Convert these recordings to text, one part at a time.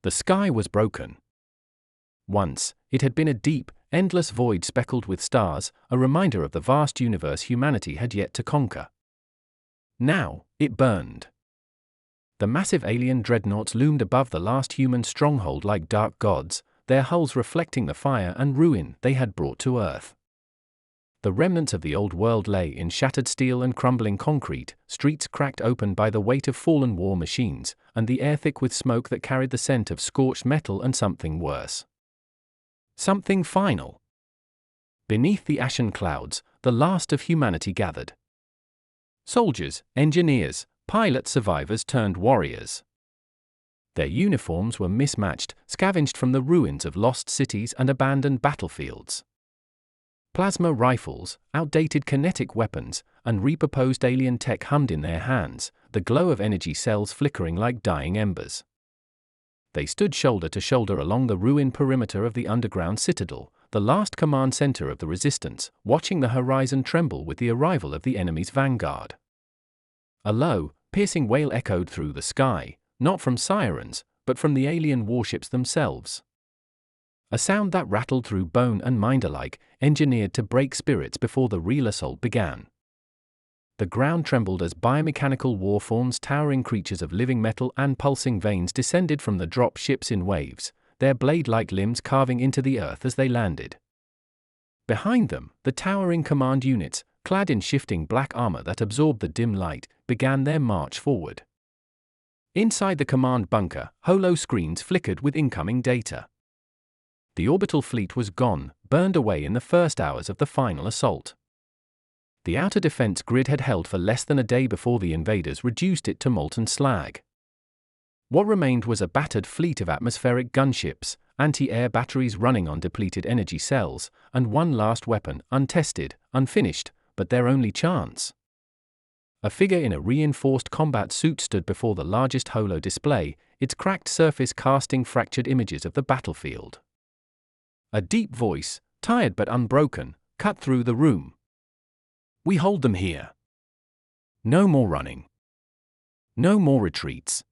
The sky was broken. Once, it had been a deep, endless void speckled with stars, a reminder of the vast universe humanity had yet to conquer. Now, it burned. The massive alien dreadnoughts loomed above the last human stronghold like dark gods, their hulls reflecting the fire and ruin they had brought to Earth. The remnants of the old world lay in shattered steel and crumbling concrete, streets cracked open by the weight of fallen war machines, and the air thick with smoke that carried the scent of scorched metal and something worse. Something final. Beneath the ashen clouds, the last of humanity gathered. Soldiers, engineers, pilot survivors turned warriors. Their uniforms were mismatched, scavenged from the ruins of lost cities and abandoned battlefields. Plasma rifles, outdated kinetic weapons, and repurposed alien tech hummed in their hands, the glow of energy cells flickering like dying embers. They stood shoulder to shoulder along the ruined perimeter of the underground citadel, the last command center of the resistance, watching the horizon tremble with the arrival of the enemy's vanguard. A low, piercing wail echoed through the sky, not from sirens, but from the alien warships themselves. A sound that rattled through bone and mind alike, engineered to break spirits before the real assault began. The ground trembled as biomechanical warforms, towering creatures of living metal and pulsing veins, descended from the drop ships in waves, their blade-like limbs carving into the earth as they landed. Behind them, the towering command units, clad in shifting black armor that absorbed the dim light, began their march forward. Inside the command bunker, holo screens flickered with incoming data. The orbital fleet was gone, burned away in the first hours of the final assault. The outer defense grid had held for less than a day before the invaders reduced it to molten slag. What remained was a battered fleet of atmospheric gunships, anti-air batteries running on depleted energy cells, and one last weapon, untested, unfinished, but their only chance. A figure in a reinforced combat suit stood before the largest holo display, its cracked surface casting fractured images of the battlefield. A deep voice, tired but unbroken, cut through the room. "We hold them here. No more running. No more retreats.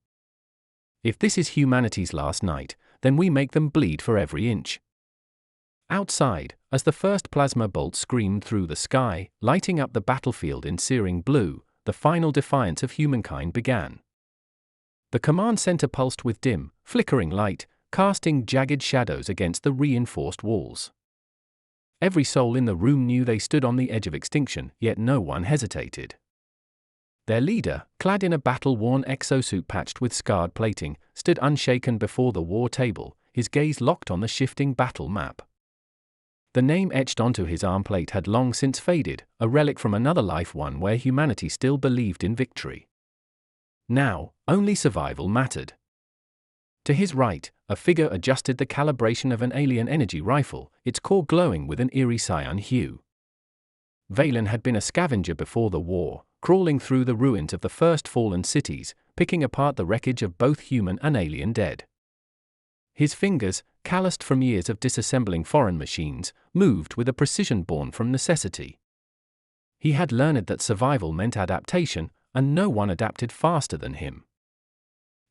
If this is humanity's last night, then we make them bleed for every inch." Outside, as the first plasma bolt screamed through the sky, lighting up the battlefield in searing blue, the final defiance of humankind began. The command center pulsed with dim, flickering light, casting jagged shadows against the reinforced walls. Every soul in the room knew they stood on the edge of extinction, yet no one hesitated. Their leader, clad in a battle-worn exosuit patched with scarred plating, stood unshaken before the war table, his gaze locked on the shifting battle map. The name etched onto his arm plate had long since faded, a relic from another life, one where humanity still believed in victory. Now, only survival mattered. To his right, a figure adjusted the calibration of an alien energy rifle, its core glowing with an eerie cyan hue. Valen had been a scavenger before the war, crawling through the ruins of the first fallen cities, picking apart the wreckage of both human and alien dead. His fingers, calloused from years of disassembling foreign machines, moved with a precision born from necessity. He had learned that survival meant adaptation, and no one adapted faster than him.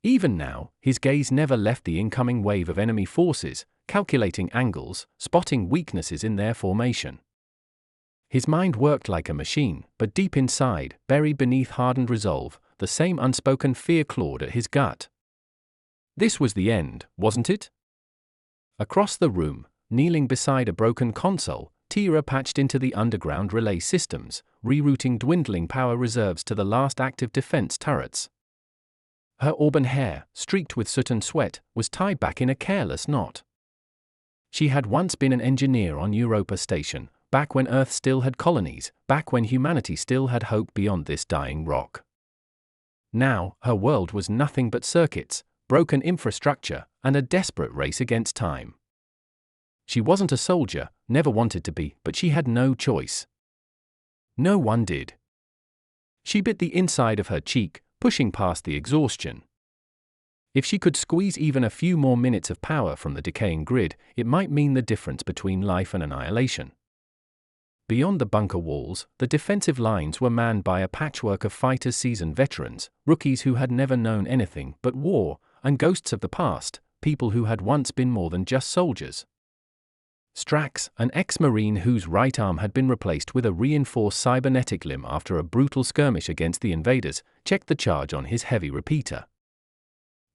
Even now, his gaze never left the incoming wave of enemy forces, calculating angles, spotting weaknesses in their formation. His mind worked like a machine, but deep inside, buried beneath hardened resolve, the same unspoken fear clawed at his gut. This was the end, wasn't it? Across the room, kneeling beside a broken console, Tira patched into the underground relay systems, rerouting dwindling power reserves to the last active defense turrets. Her auburn hair, streaked with soot and sweat, was tied back in a careless knot. She had once been an engineer on Europa Station, back when Earth still had colonies, back when humanity still had hope beyond this dying rock. Now, her world was nothing but circuits, broken infrastructure, and a desperate race against time. She wasn't a soldier, never wanted to be, but she had no choice. No one did. She bit the inside of her cheek, pushing past the exhaustion. If she could squeeze even a few more minutes of power from the decaying grid, it might mean the difference between life and annihilation. Beyond the bunker walls, the defensive lines were manned by a patchwork of fighters, seasoned veterans, rookies who had never known anything but war, and ghosts of the past, people who had once been more than just soldiers. Strax, an ex-Marine whose right arm had been replaced with a reinforced cybernetic limb after a brutal skirmish against the invaders, checked the charge on his heavy repeater.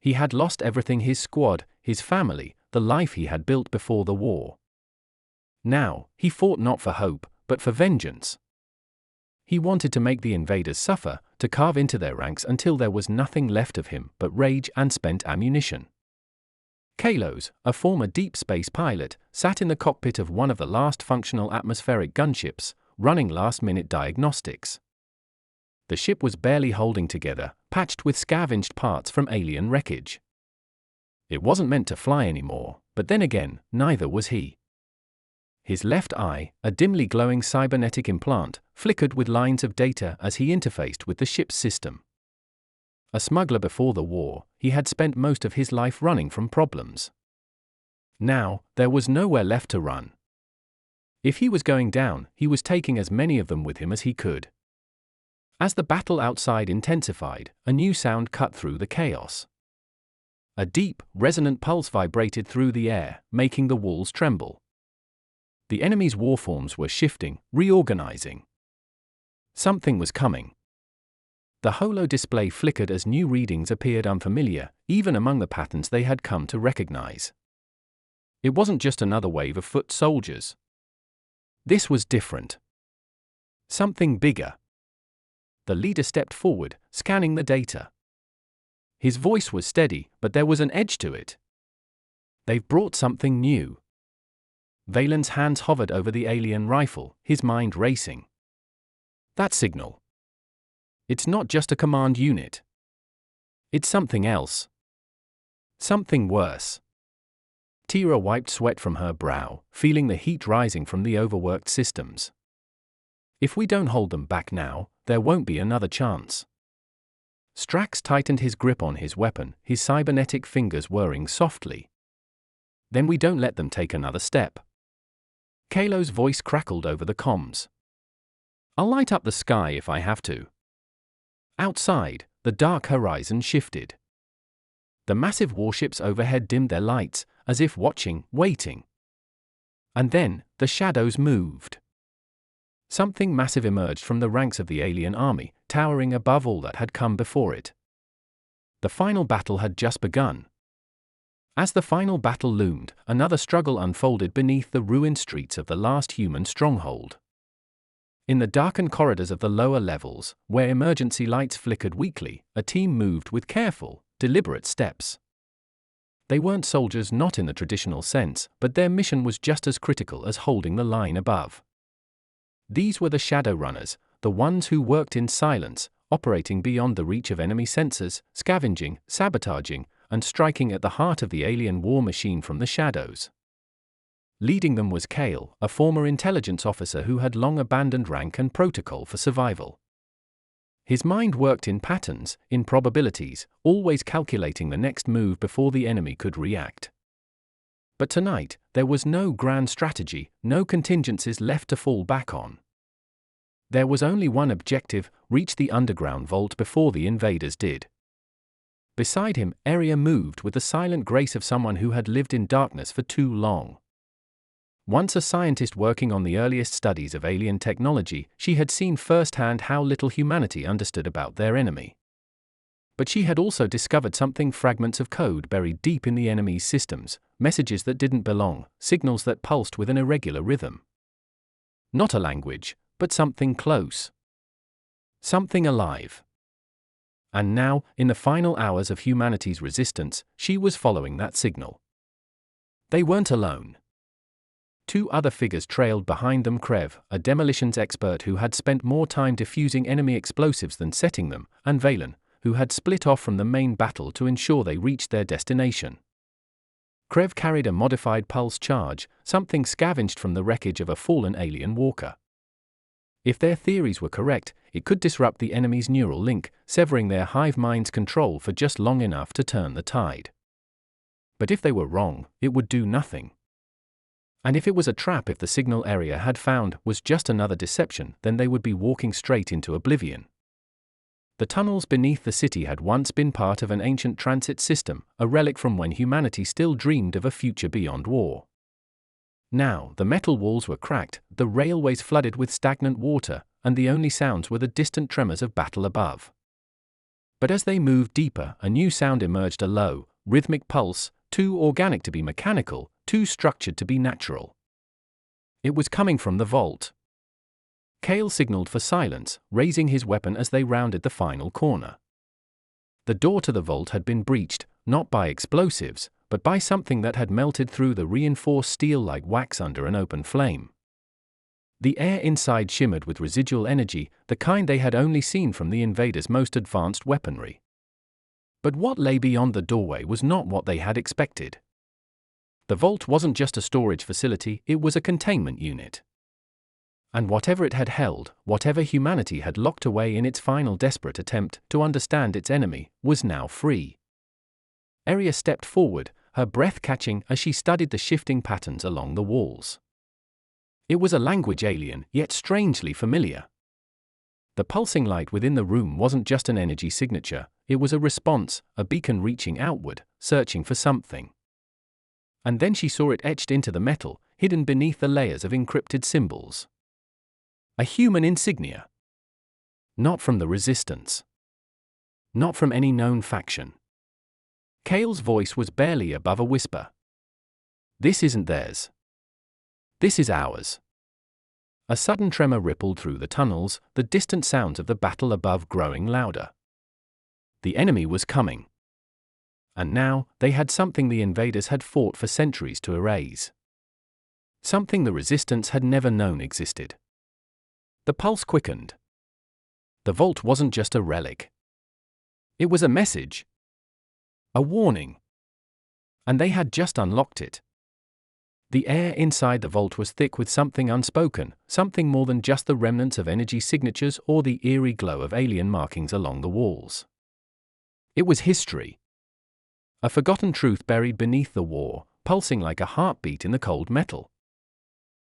He had lost everything: his squad, his family, the life he had built before the war. Now, he fought not for hope, but for vengeance. He wanted to make the invaders suffer, to carve into their ranks until there was nothing left of him but rage and spent ammunition. Kalos, a former deep space pilot, sat in the cockpit of one of the last functional atmospheric gunships, running last-minute diagnostics. The ship was barely holding together, patched with scavenged parts from alien wreckage. It wasn't meant to fly anymore, but then again, neither was he. His left eye, a dimly glowing cybernetic implant, flickered with lines of data as he interfaced with the ship's system. A smuggler before the war, he had spent most of his life running from problems. Now, there was nowhere left to run. If he was going down, he was taking as many of them with him as he could. As the battle outside intensified, a new sound cut through the chaos. A deep, resonant pulse vibrated through the air, making the walls tremble. The enemy's warforms were shifting, reorganizing. Something was coming. The holo display flickered as new readings appeared unfamiliar, even among the patterns they had come to recognize. It wasn't just another wave of foot soldiers. This was different. Something bigger. The leader stepped forward, scanning the data. His voice was steady, but there was an edge to it. They've brought something new. Valen's hands hovered over the alien rifle, his mind racing. That signal. It's not just a command unit. It's something else. Something worse. Tira wiped sweat from her brow, feeling the heat rising from the overworked systems. If we don't hold them back now, there won't be another chance. Strax tightened his grip on his weapon, his cybernetic fingers whirring softly. Then we don't let them take another step. Kalo's voice crackled over the comms. I'll light up the sky if I have to. Outside, the dark horizon shifted. The massive warships overhead dimmed their lights, as if watching, waiting. And then, the shadows moved. Something massive emerged from the ranks of the alien army, towering above all that had come before it. The final battle had just begun. As the final battle loomed, another struggle unfolded beneath the ruined streets of the last human stronghold. In the darkened corridors of the lower levels, where emergency lights flickered weakly, a team moved with careful, deliberate steps. They weren't soldiers, not in the traditional sense, but their mission was just as critical as holding the line above. These were the Shadowrunners, the ones who worked in silence, operating beyond the reach of enemy sensors, scavenging, sabotaging, and striking at the heart of the alien war machine from the shadows. Leading them was Kale, a former intelligence officer who had long abandoned rank and protocol for survival. His mind worked in patterns, in probabilities, always calculating the next move before the enemy could react. But tonight, there was no grand strategy, no contingencies left to fall back on. There was only one objective: reach the underground vault before the invaders did. Beside him, Aria moved with the silent grace of someone who had lived in darkness for too long. Once a scientist working on the earliest studies of alien technology, she had seen firsthand how little humanity understood about their enemy. But she had also discovered something: fragments of code buried deep in the enemy's systems, messages that didn't belong, signals that pulsed with an irregular rhythm. Not a language, but something close. Something alive. And now, in the final hours of humanity's resistance, she was following that signal. They weren't alone. Two other figures trailed behind them: Krev, a demolitions expert who had spent more time defusing enemy explosives than setting them, and Valen, who had split off from the main battle to ensure they reached their destination. Krev carried a modified pulse charge, something scavenged from the wreckage of a fallen alien walker. If their theories were correct, it could disrupt the enemy's neural link, severing their hive mind's control for just long enough to turn the tide. But if they were wrong, it would do nothing. And if it was a trap, if the signal Aria had found was just another deception, then they would be walking straight into oblivion. The tunnels beneath the city had once been part of an ancient transit system, a relic from when humanity still dreamed of a future beyond war. Now, the metal walls were cracked, the railways flooded with stagnant water, and the only sounds were the distant tremors of battle above. But as they moved deeper, a new sound emerged, a low, rhythmic pulse, too organic to be mechanical, too structured to be natural. It was coming from the vault. Cale signaled for silence, raising his weapon as they rounded the final corner. The door to the vault had been breached, not by explosives, but by something that had melted through the reinforced steel like wax under an open flame. The air inside shimmered with residual energy, the kind they had only seen from the invaders' most advanced weaponry. But what lay beyond the doorway was not what they had expected. The vault wasn't just a storage facility, it was a containment unit. And whatever it had held, whatever humanity had locked away in its final desperate attempt to understand its enemy, was now free. Arya stepped forward, her breath catching as she studied the shifting patterns along the walls. It was a language alien, yet strangely familiar. The pulsing light within the room wasn't just an energy signature, it was a response, a beacon reaching outward, searching for something. And then she saw it etched into the metal, hidden beneath the layers of encrypted symbols. A human insignia. Not from the Resistance. Not from any known faction. Cale's voice was barely above a whisper. This isn't theirs. This is ours. A sudden tremor rippled through the tunnels, the distant sounds of the battle above growing louder. The enemy was coming. And now, they had something the invaders had fought for centuries to erase. Something the Resistance had never known existed. The pulse quickened. The vault wasn't just a relic. It was a message. A warning. And they had just unlocked it. The air inside the vault was thick with something unspoken, something more than just the remnants of energy signatures or the eerie glow of alien markings along the walls. It was history. A forgotten truth buried beneath the war, pulsing like a heartbeat in the cold metal.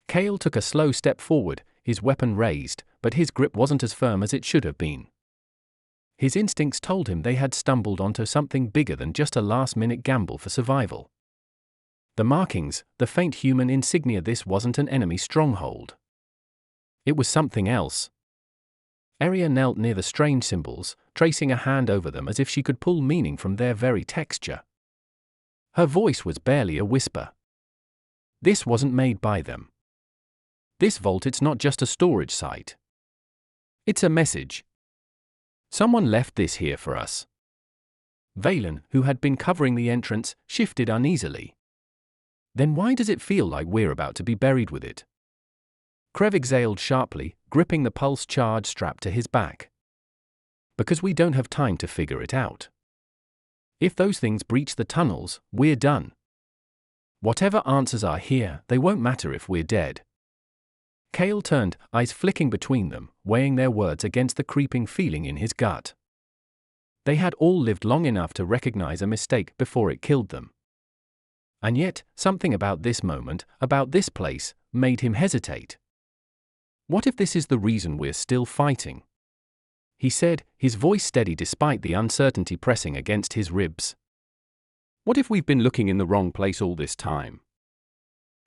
Cale took a slow step forward, his weapon raised, but his grip wasn't as firm as it should have been. His instincts told him they had stumbled onto something bigger than just a last-minute gamble for survival. The markings, the faint human insignia, this wasn't an enemy stronghold. It was something else. Arya knelt near the strange symbols, tracing a hand over them as if she could pull meaning from their very texture. Her voice was barely a whisper. This wasn't made by them. This vault, it's not just a storage site. It's a message. Someone left this here for us. Valen, who had been covering the entrance, shifted uneasily. Then why does it feel like we're about to be buried with it? Krev exhaled sharply, gripping the pulse charge strapped to his back. Because we don't have time to figure it out. If those things breach the tunnels, we're done. Whatever answers are here, they won't matter if we're dead. Cale turned, eyes flicking between them, weighing their words against the creeping feeling in his gut. They had all lived long enough to recognize a mistake before it killed them. And yet, something about this moment, about this place, made him hesitate. What if this is the reason we're still fighting? He said, his voice steady despite the uncertainty pressing against his ribs. What if we've been looking in the wrong place all this time?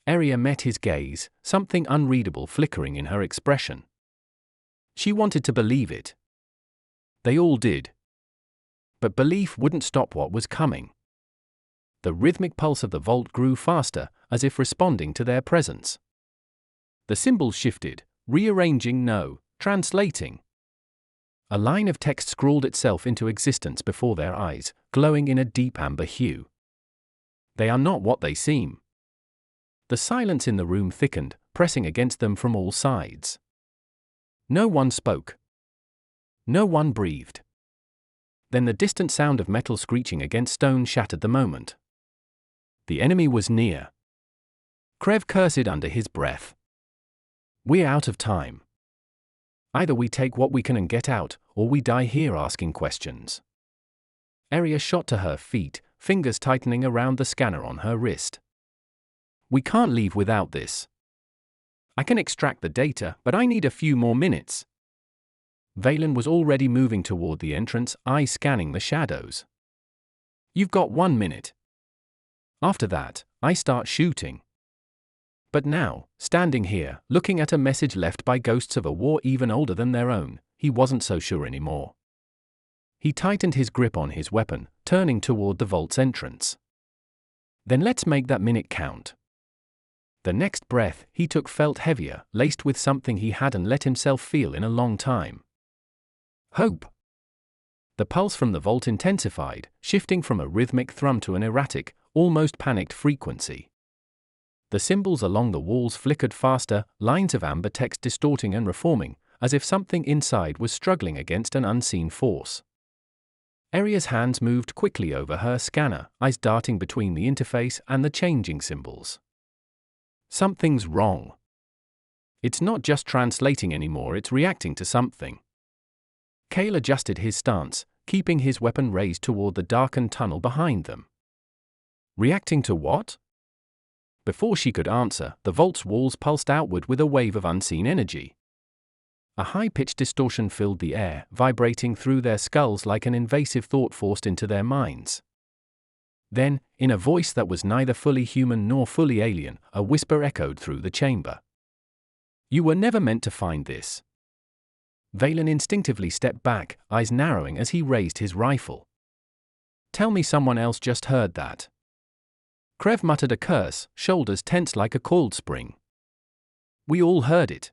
Arya met his gaze, something unreadable flickering in her expression. She wanted to believe it. They all did. But belief wouldn't stop what was coming. The rhythmic pulse of the vault grew faster, as if responding to their presence. The symbols shifted, rearranging, translating. A line of text scrawled itself into existence before their eyes, glowing in a deep amber hue. They are not what they seem. The silence in the room thickened, pressing against them from all sides. No one spoke. No one breathed. Then the distant sound of metal screeching against stone shattered the moment. The enemy was near. Krev cursed under his breath. We're out of time. Either we take what we can and get out, or we die here asking questions. Arya shot to her feet, fingers tightening around the scanner on her wrist. We can't leave without this. I can extract the data, but I need a few more minutes. Valen was already moving toward the entrance, eyes scanning the shadows. "You've got 1 minute. After that, I start shooting." But now, standing here, looking at a message left by ghosts of a war even older than their own, he wasn't so sure anymore. He tightened his grip on his weapon, turning toward the vault's entrance. "Then let's make that minute count." The next breath he took felt heavier, laced with something he hadn't let himself feel in a long time. Hope. The pulse from the vault intensified, shifting from a rhythmic thrum to an erratic, almost panicked frequency. The symbols along the walls flickered faster, lines of amber text distorting and reforming, as if something inside was struggling against an unseen force. Aria's hands moved quickly over her scanner, eyes darting between the interface and the changing symbols. Something's wrong. It's not just translating anymore, it's reacting to something. Cale adjusted his stance, keeping his weapon raised toward the darkened tunnel behind them. Reacting to what? Before she could answer, the vault's walls pulsed outward with a wave of unseen energy. A high-pitched distortion filled the air, vibrating through their skulls like an invasive thought forced into their minds. Then, in a voice that was neither fully human nor fully alien, a whisper echoed through the chamber. "You were never meant to find this." Valen instinctively stepped back, eyes narrowing as he raised his rifle. "Tell me someone else just heard that." Krev muttered a curse, shoulders tense like a coiled spring. "We all heard it."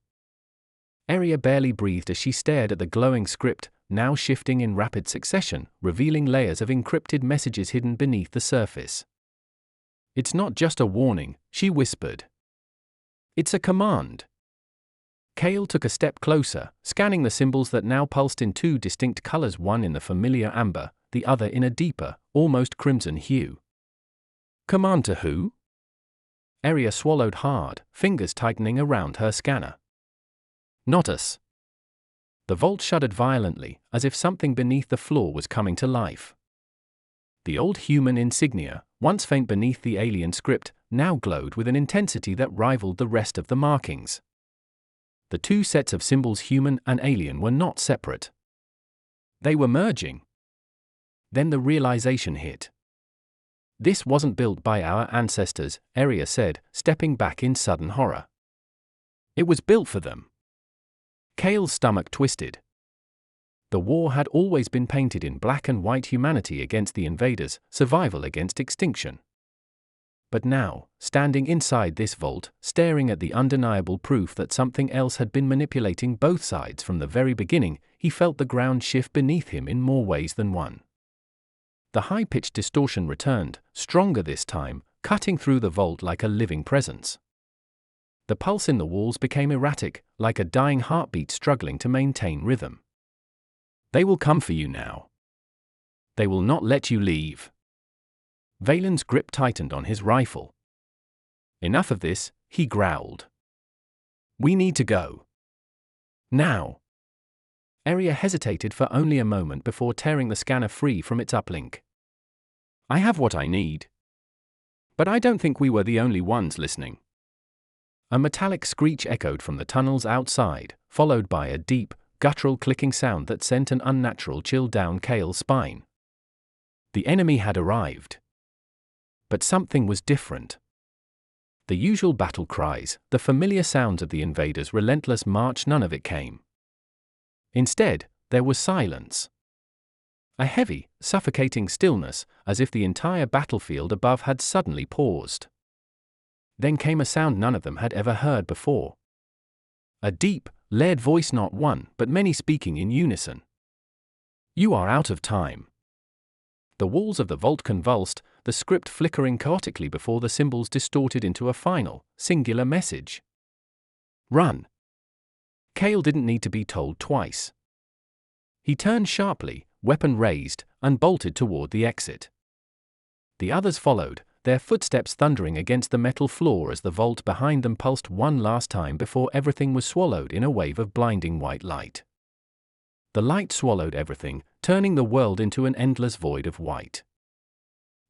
Aria barely breathed as she stared at the glowing script, now shifting in rapid succession, revealing layers of encrypted messages hidden beneath the surface. "It's not just a warning," she whispered. "It's a command." Cale took a step closer, scanning the symbols that now pulsed in two distinct colors, one in the familiar amber, the other in a deeper, almost crimson hue. "Command to who?" Aria swallowed hard, fingers tightening around her scanner. "Not us." The vault shuddered violently, as if something beneath the floor was coming to life. The old human insignia, once faint beneath the alien script, now glowed with an intensity that rivaled the rest of the markings. The two sets of symbols, human and alien, were not separate. They were merging. Then the realization hit. "This wasn't built by our ancestors," Aria said, stepping back in sudden horror. "It was built for them." Cale's stomach twisted. The war had always been painted in black and white: humanity against the invaders, survival against extinction. But now, standing inside this vault, staring at the undeniable proof that something else had been manipulating both sides from the very beginning, he felt the ground shift beneath him in more ways than one. The high-pitched distortion returned, stronger this time, cutting through the vault like a living presence. The pulse in the walls became erratic, like a dying heartbeat struggling to maintain rhythm. "They will come for you now. They will not let you leave." Valen's grip tightened on his rifle. "Enough of this," he growled. "We need to go. Now." Aria hesitated for only a moment before tearing the scanner free from its uplink. "I have what I need. But I don't think we were the only ones listening." A metallic screech echoed from the tunnels outside, followed by a deep, guttural clicking sound that sent an unnatural chill down Cale's spine. The enemy had arrived. But something was different. The usual battle cries, the familiar sounds of the invaders' relentless march, none of it came. Instead, there was silence. A heavy, suffocating stillness, as if the entire battlefield above had suddenly paused. Then came a sound none of them had ever heard before. A deep, layered voice, not one, but many speaking in unison. "You are out of time." The walls of the vault convulsed, the script flickering chaotically before the symbols distorted into a final, singular message. "Run." Cale didn't need to be told twice. He turned sharply, weapon raised, and bolted toward the exit. The others followed, their footsteps thundering against the metal floor as the vault behind them pulsed one last time before everything was swallowed in a wave of blinding white light. The light swallowed everything, turning the world into an endless void of white.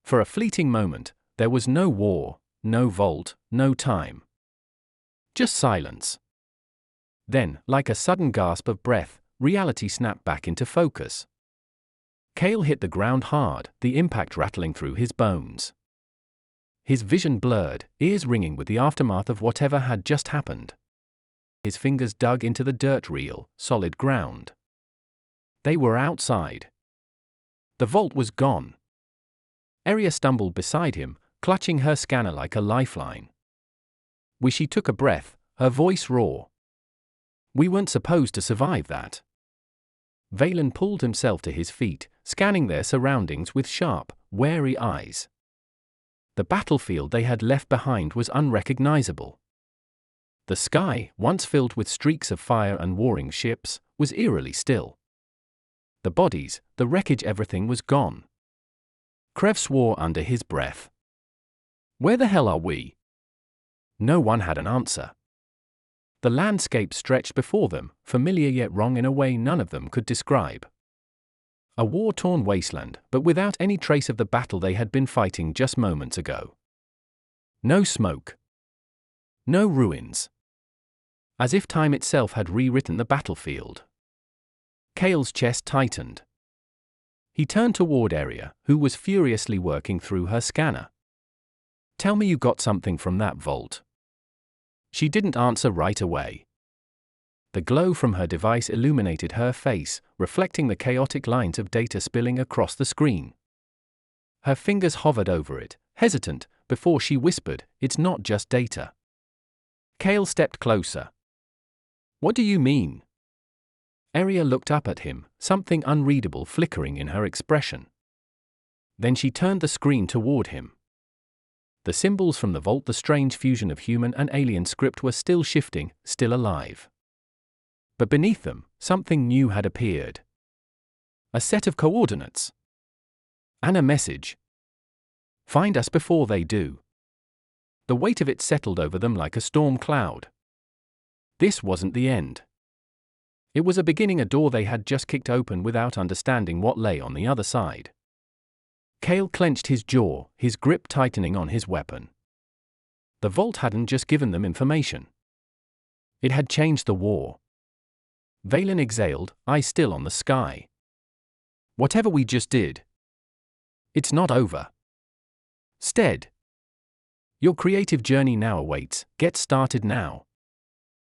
For a fleeting moment, there was no war, no vault, no time. Just silence. Then, like a sudden gasp of breath, reality snapped back into focus. Cale hit the ground hard, the impact rattling through his bones. His vision blurred, ears ringing with the aftermath of whatever had just happened. His fingers dug into the dirt, real, solid ground. They were outside. The vault was gone. Arya stumbled beside him, clutching her scanner like a lifeline. She took a breath, her voice raw. We weren't supposed to survive that. Valen pulled himself to his feet, scanning their surroundings with sharp, wary eyes. The battlefield they had left behind was unrecognizable. The sky, once filled with streaks of fire and warring ships, was eerily still. The bodies, the wreckage, everything was gone. Krev swore under his breath. Where the hell are we? No one had an answer. The landscape stretched before them, familiar yet wrong in a way none of them could describe. A war-torn wasteland, but without any trace of the battle they had been fighting just moments ago. No smoke. No ruins. As if time itself had rewritten the battlefield. Cale's chest tightened. He turned toward Arya, who was furiously working through her scanner. Tell me you got something from that vault. She didn't answer right away. The glow from her device illuminated her face, reflecting the chaotic lines of data spilling across the screen. Her fingers hovered over it, hesitant, before she whispered, "It's not just data." Cale stepped closer. What do you mean? Arya looked up at him, something unreadable flickering in her expression. Then she turned the screen toward him. The symbols from the vault, the strange fusion of human and alien script, were still shifting, still alive. But beneath them, something new had appeared. A set of coordinates. And a message. Find us before they do. The weight of it settled over them like a storm cloud. This wasn't the end. It was a beginning, a door they had just kicked open without understanding what lay on the other side. Cale clenched his jaw, his grip tightening on his weapon. The vault hadn't just given them information. It had changed the war. Valen exhaled, eyes still on the sky. Whatever we just did, it's not over. Stead. Your creative journey now awaits. Get started now.